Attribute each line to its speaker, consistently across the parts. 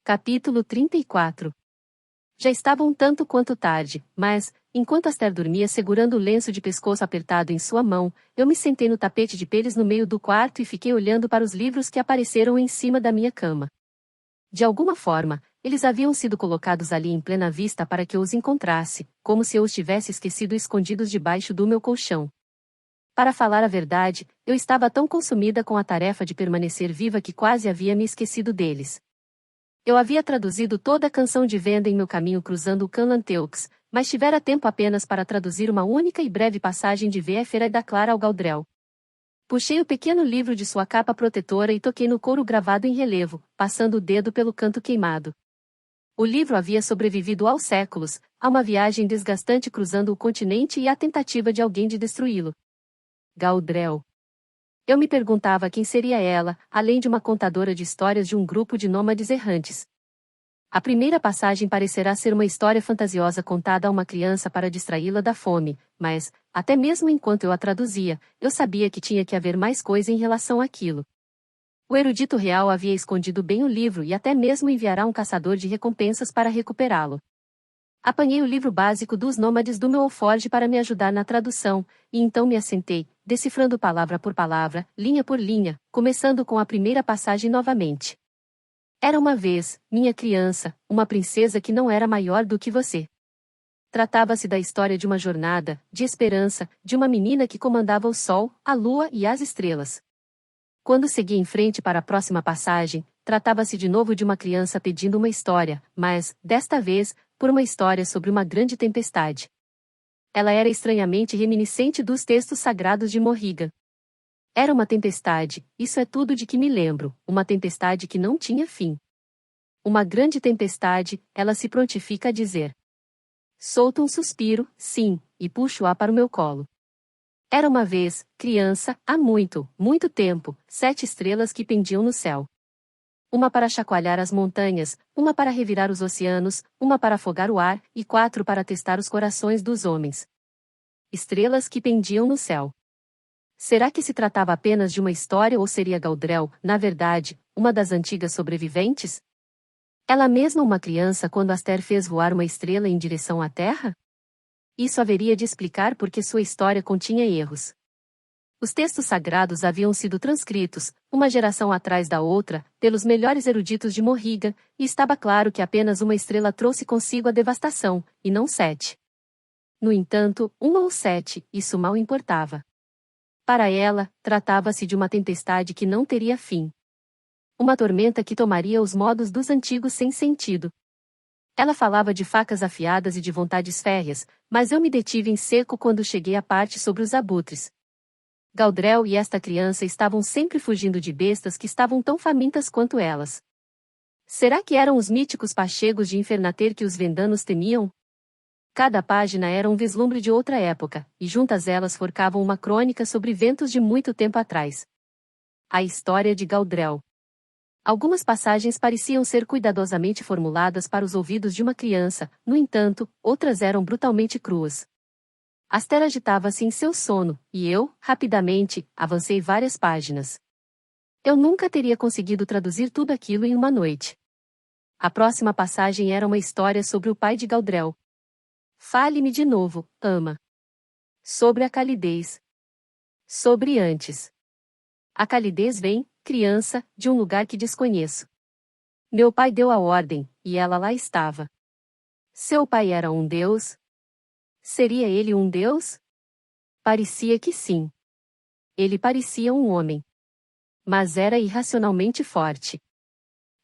Speaker 1: Capítulo 34. Já estava um tanto quanto tarde, mas, enquanto Aster dormia segurando o lenço de pescoço apertado em sua mão, eu me sentei no tapete de peles no meio do quarto e fiquei olhando para os livros que apareceram em cima da minha cama. De alguma forma, eles haviam sido colocados ali em plena vista para que eu os encontrasse, como se eu os tivesse esquecido escondidos debaixo do meu colchão. Para falar a verdade, eu estava tão consumida com a tarefa de permanecer viva que quase havia me esquecido deles. Eu havia traduzido toda a canção de venda em meu caminho cruzando o Canlanteux, mas tivera tempo apenas para traduzir uma única e breve passagem de Véfera da Clara ao Gaudrel. Puxei o pequeno livro de sua capa protetora e toquei no couro gravado em relevo, passando o dedo pelo canto queimado. O livro havia sobrevivido aos séculos, a uma viagem desgastante cruzando o continente e à tentativa de alguém de destruí-lo. Gaudrel. Eu me perguntava quem seria ela, além de uma contadora de histórias de um grupo de nômades errantes. A primeira passagem parecerá ser uma história fantasiosa contada a uma criança para distraí-la da fome, mas, até mesmo enquanto eu a traduzia, eu sabia que tinha que haver mais coisa em relação àquilo. O erudito real havia escondido bem o livro e até mesmo enviará um caçador de recompensas para recuperá-lo. Apanhei o livro básico dos nômades do meu alforje para me ajudar na tradução, e então me assentei, decifrando palavra por palavra, linha por linha, começando com a primeira passagem novamente. Era uma vez, minha criança, uma princesa que não era maior do que você. Tratava-se da história de uma jornada, de esperança, de uma menina que comandava o sol, a lua e as estrelas. Quando segui em frente para a próxima passagem, tratava-se de novo de uma criança pedindo uma história, mas, desta vez, por uma história sobre uma grande tempestade. Ela era estranhamente reminiscente dos textos sagrados de Morrigan. Era uma tempestade, isso é tudo de que me lembro, uma tempestade que não tinha fim. Uma grande tempestade, ela se prontifica a dizer. Solto um suspiro, sim, e puxo-a para o meu colo. Era uma vez, criança, há muito, muito tempo, 7 estrelas que pendiam no céu. Uma para chacoalhar as montanhas, uma para revirar os oceanos, uma para afogar o ar, e 4 para testar os corações dos homens. Estrelas que pendiam no céu. Será que se tratava apenas de uma história ou seria Gaudrel, na verdade, uma das antigas sobreviventes? Ela mesma uma criança quando Aster fez voar uma estrela em direção à Terra? Isso haveria de explicar porque sua história continha erros. Os textos sagrados haviam sido transcritos, uma geração atrás da outra, pelos melhores eruditos de Morrigan, e estava claro que apenas uma estrela trouxe consigo a devastação, e não 7. No entanto, 1 ou 7, isso mal importava. Para ela, tratava-se de uma tempestade que não teria fim. Uma tormenta que tomaria os modos dos antigos sem sentido. Ela falava de facas afiadas e de vontades férreas, mas eu me detive em seco quando cheguei à parte sobre os abutres. Gaudrel e esta criança estavam sempre fugindo de bestas que estavam tão famintas quanto elas. Será que eram os míticos pachegos de Infernater que os vendanos temiam? Cada página era um vislumbre de outra época, e juntas elas forcavam uma crônica sobre ventos de muito tempo atrás. A história de Gaudrel. Algumas passagens pareciam ser cuidadosamente formuladas para os ouvidos de uma criança, no entanto, outras eram brutalmente cruas. Aster agitava-se em seu sono, e eu, rapidamente, avancei várias páginas. Eu nunca teria conseguido traduzir tudo aquilo em uma noite. A próxima passagem era uma história sobre o pai de Gaudrel. Fale-me de novo, ama. Sobre a calidez. Sobre antes. A calidez vem, criança, de um lugar que desconheço. Meu pai deu a ordem, e ela lá estava. Seu pai era um deus? Seria ele um deus? Parecia que sim. Ele parecia um homem. Mas era irracionalmente forte.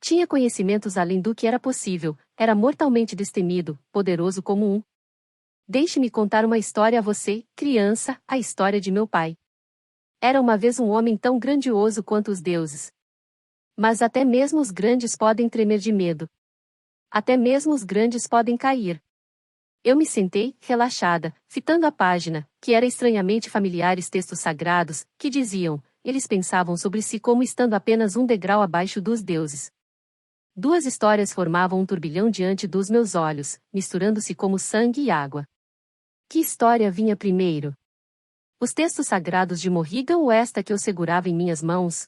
Speaker 1: Tinha conhecimentos além do que era possível, era mortalmente destemido, poderoso como um. Deixe-me contar uma história a você, criança, a história de meu pai. Era uma vez um homem tão grandioso quanto os deuses. Mas até mesmo os grandes podem tremer de medo. Até mesmo os grandes podem cair. Eu me sentei, relaxada, fitando a página, que era estranhamente familiares textos sagrados, que diziam, eles pensavam sobre si como estando apenas um degrau abaixo dos deuses. 2 histórias formavam um turbilhão diante dos meus olhos, misturando-se como sangue e água. Que história vinha primeiro? Os textos sagrados de Morrigan ou esta que eu segurava em minhas mãos?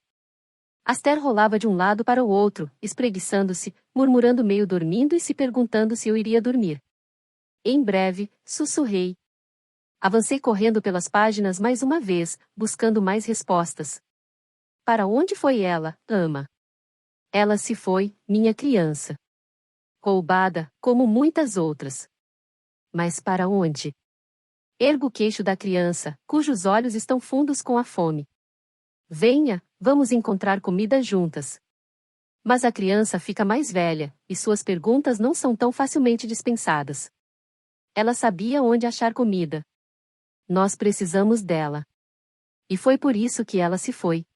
Speaker 1: Aster rolava de um lado para o outro, espreguiçando-se, murmurando meio dormindo e se perguntando se eu iria dormir. Em breve, sussurrei. Avancei correndo pelas páginas mais uma vez, buscando mais respostas. Para onde foi ela, ama? Ela se foi, minha criança. Roubada, como muitas outras. Mas para onde? Ergo o queixo da criança, cujos olhos estão fundos com a fome. Venha, vamos encontrar comida juntas. Mas a criança fica mais velha, e suas perguntas não são tão facilmente dispensadas. Ela sabia onde achar comida. Nós precisamos dela. E foi por isso que ela se foi.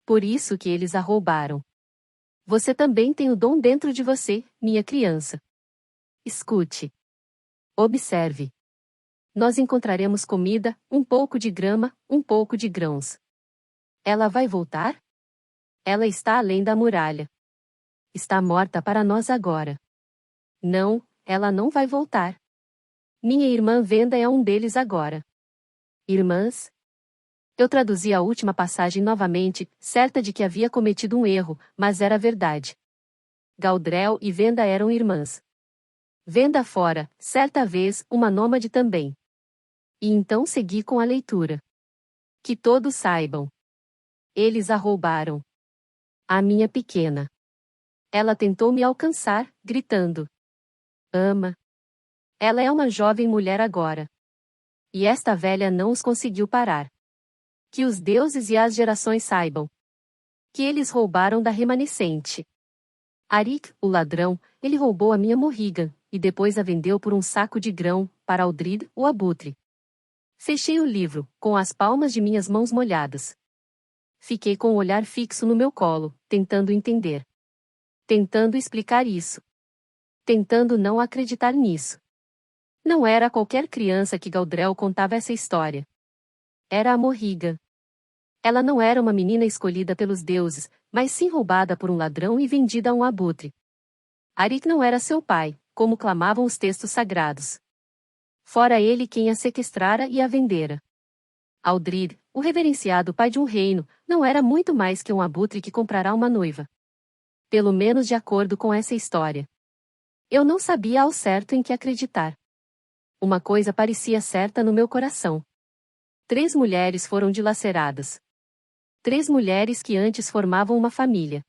Speaker 1: Por isso que eles a roubaram. Você também tem o dom dentro de você, minha criança. Escute. Observe. Nós encontraremos comida, um pouco de grama, um pouco de grãos. Ela vai voltar? Ela está além da muralha. Está morta para nós agora. Não, ela não vai voltar. Minha irmã Venda é um deles agora. Irmãs? Eu traduzi a última passagem novamente, certa de que havia cometido um erro, mas era verdade. Galdrel e Venda eram irmãs. Venda fora, certa vez, uma nômade também. E então segui com a leitura. Que todos saibam. Eles a roubaram. A minha pequena. Ela tentou me alcançar, gritando. Ama. Ela é uma jovem mulher agora. E esta velha não os conseguiu parar. Que os deuses e as gerações saibam. Que eles roubaram da remanescente. Arik, o ladrão, ele roubou a minha Morrigan, e depois a vendeu por um saco de grão, para Aldrid, o abutre. Fechei o livro, com as palmas de minhas mãos molhadas. Fiquei com o olhar fixo no meu colo, tentando entender. Tentando explicar isso. Tentando não acreditar nisso. Não era qualquer criança que Galdrel contava essa história. Era a Morrigan. Ela não era uma menina escolhida pelos deuses, mas sim roubada por um ladrão e vendida a um abutre. Arik não era seu pai, como clamavam os textos sagrados. Fora ele quem a sequestrara e a vendera. Aldrid, o reverenciado pai de um reino, não era muito mais que um abutre que comprará uma noiva. Pelo menos de acordo com essa história. Eu não sabia ao certo em que acreditar. Uma coisa parecia certa no meu coração. 3 mulheres foram dilaceradas. 3 mulheres que antes formavam uma família.